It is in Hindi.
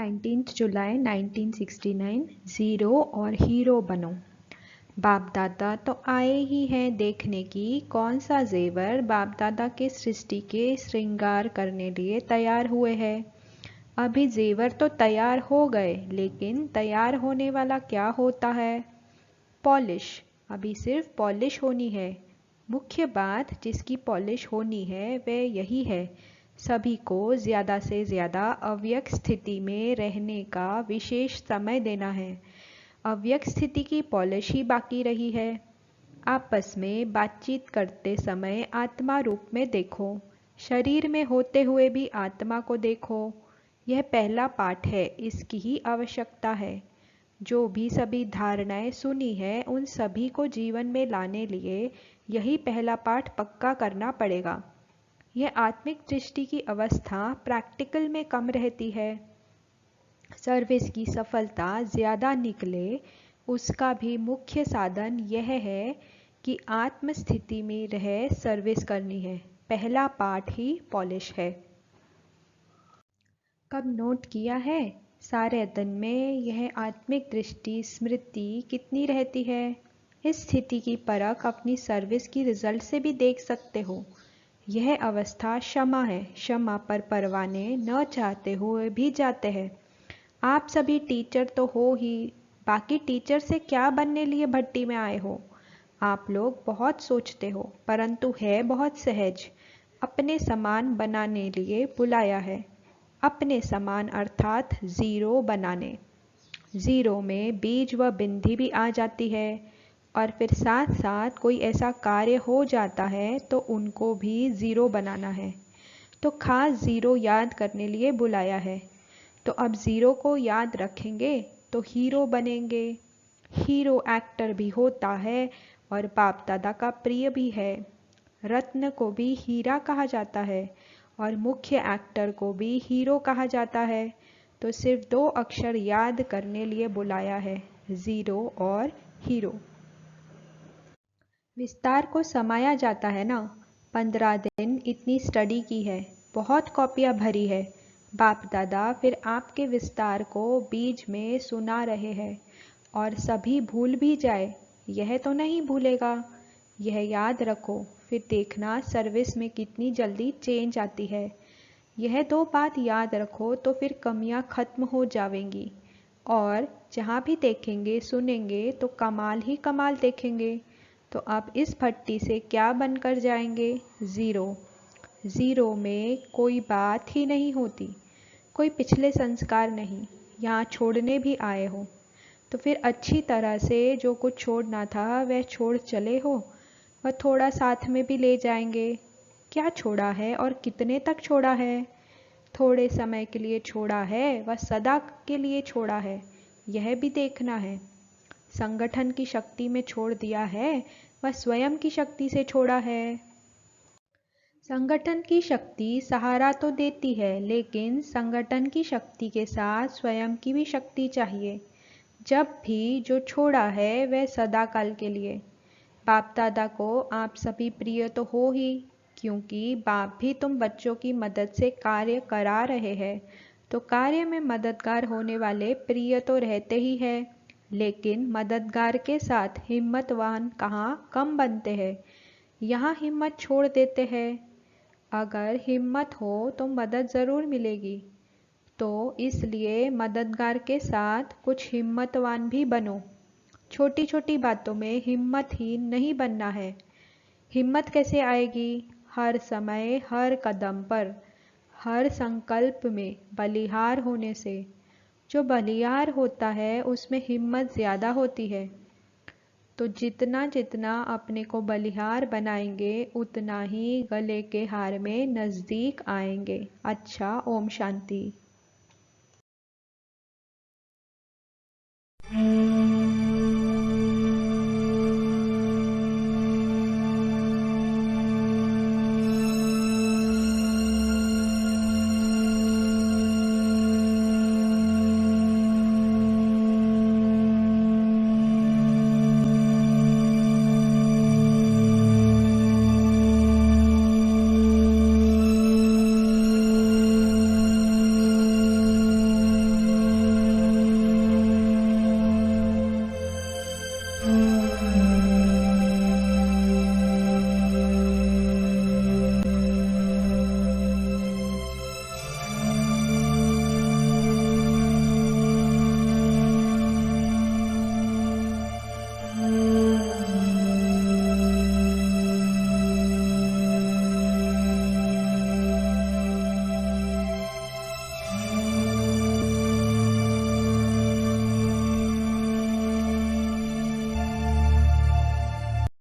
19 जुलाई 1969 ज़ीरो और हीरो बनो। बाप दादा तो आए ही हैं देखने की कौन सा जेवर बाप दादा के सृष्टि के श्रृंगार करने लिए तैयार हुए हैं। अभी जेवर तो तैयार हो गए, लेकिन तैयार होने वाला क्या होता है? पॉलिश। अभी सिर्फ पॉलिश होनी है। मुख्य बात जिसकी पॉलिश होनी है वह यही है, सभी को ज़्यादा से ज़्यादा अव्यक्त स्थिति में रहने का विशेष समय देना है। अव्यक्त स्थिति की पॉलिश ही बाकी रही है। आपस में बातचीत करते समय आत्मा रूप में देखो, शरीर में होते हुए भी आत्मा को देखो। यह पहला पाठ है, इसकी ही आवश्यकता है। जो भी सभी धारणाएं सुनी है उन सभी को जीवन में लाने लिए यही पहला पाठ पक्का करना पड़ेगा। यह आत्मिक दृष्टि की अवस्था प्रैक्टिकल में कम रहती है। सर्विस की सफलता ज़्यादा निकले उसका भी मुख्य साधन यह है कि आत्म स्थिति में रह सर्विस करनी है। पहला पाठ ही पॉलिश है। कब नोट किया है? सारे दिन में यह आत्मिक दृष्टि स्मृति कितनी रहती है? इस स्थिति की परख अपनी सर्विस की रिजल्ट से भी देख सकते हो। यह अवस्था क्षमा है। क्षमा पर परवाने न चाहते हुए भी जाते हैं। आप सभी टीचर तो हो ही, बाकी टीचर से क्या बनने लिए भट्टी में आए हो? आप लोग बहुत सोचते हो, परंतु है बहुत सहज। अपने समान बनाने लिए बुलाया है। अपने समान अर्थात ज़ीरो बनाने। ज़ीरो में बीज व बिंदी भी आ जाती है, और फिर साथ साथ कोई ऐसा कार्य हो जाता है तो उनको भी ज़ीरो बनाना है। तो खास ज़ीरो याद करने लिए बुलाया है। तो अब ज़ीरो को याद रखेंगे तो हीरो बनेंगे। हीरो एक्टर भी होता है और बाप दादा का प्रिय भी है। रत्न को भी हीरा कहा जाता है और मुख्य एक्टर को भी हीरो कहा जाता है। तो सिर्फ 2 अक्षर याद करने लिए बुलाया है, ज़ीरो और हीरो। विस्तार को समाया जाता है ना। 15 दिन इतनी स्टडी की है, बहुत कॉपियाँ भरी है। बाप दादा फिर आपके विस्तार को बीज में सुना रहे हैं, और सभी भूल भी जाए यह तो नहीं भूलेगा। यह याद रखो, फिर देखना सर्विस में कितनी जल्दी चेंज आती है। यह 2 बात याद रखो तो फिर कमियां खत्म हो जाएंगी, और जहाँ भी देखेंगे सुनेंगे तो कमाल ही कमाल देखेंगे। तो अब इस भट्टी से क्या बनकर जाएंगे? ज़ीरो। ज़ीरो में कोई बात ही नहीं होती, कोई पिछले संस्कार नहीं। यहाँ छोड़ने भी आए हो तो फिर अच्छी तरह से जो कुछ छोड़ना था वह छोड़ चले हो, वह थोड़ा साथ में भी ले जाएंगे। क्या छोड़ा है और कितने तक छोड़ा है? थोड़े समय के लिए छोड़ा है व सदा के लिए छोड़ा है, यह भी देखना है। संगठन की शक्ति में छोड़ दिया है व स्वयं की शक्ति से छोड़ा है। संगठन की शक्ति सहारा तो देती है, लेकिन संगठन की शक्ति के साथ स्वयं की भी शक्ति चाहिए। जब भी जो छोड़ा है वह सदा काल के लिए। बाप दादा को आप सभी प्रिय तो हो ही, क्योंकि बाप भी तुम बच्चों की मदद से कार्य करा रहे हैं, तो कार्य में मददगार होने वाले प्रिय तो रहते ही हैं। लेकिन मददगार के साथ हिम्मतवान कहाँ कम बनते हैं, यहाँ हिम्मत छोड़ देते हैं। अगर हिम्मत हो तो मदद ज़रूर मिलेगी, तो इसलिए मददगार के साथ कुछ हिम्मतवान भी बनो। छोटी छोटी बातों में हिम्मतहीन नहीं बनना है। हिम्मत कैसे आएगी? हर समय, हर कदम पर, हर संकल्प में बलिहार होने से। जो बलिहार होता है उसमें हिम्मत ज़्यादा होती है। तो जितना जितना अपने को बलिहार बनाएंगे उतना ही गले के हार में नज़दीक आएंगे। अच्छा, ओम शांति।